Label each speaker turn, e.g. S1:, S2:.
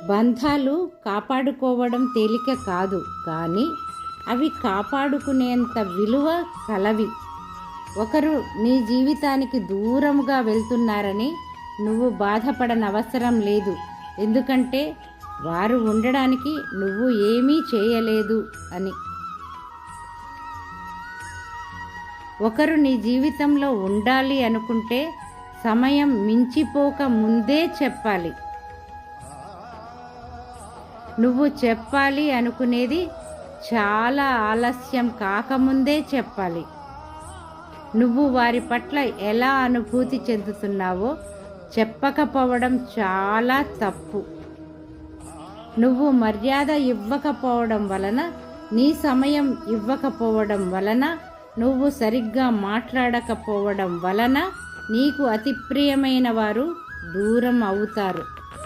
S1: బంధాలు కాపాడుకోవడం తేలిక కాదు, కానీ అవి కాపాడుకునేంత విలువ కలవి. ఒకరు నీ జీవితానికి దూరముగా వెళ్తున్నారని నువ్వు బాధపడనవసరం లేదు. ఎందుకంటే వారు ఉండడానికి నువ్వు ఏమీ చేయలేదు అని. ఒకరు నీ జీవితంలో ఉండాలి అనుకుంటే సమయం మించిపోక ముందే చెప్పాలి. నువ్వు చెప్పాలి అనుకునేది చాలా ఆలస్యం కాకముందే చెప్పాలి. నువ్వు వారి పట్ల ఎలా అనుభూతి చెందుతున్నావో చెప్పకపోవడం చాలా తప్పు. నువ్వు మర్యాద ఇవ్వకపోవడం వలన, నీ సమయం ఇవ్వకపోవడం వలన, నువ్వు సరిగ్గా మాట్లాడకపోవడం వలన నీకు అతి ప్రియమైన వారు దూరం అవుతారు.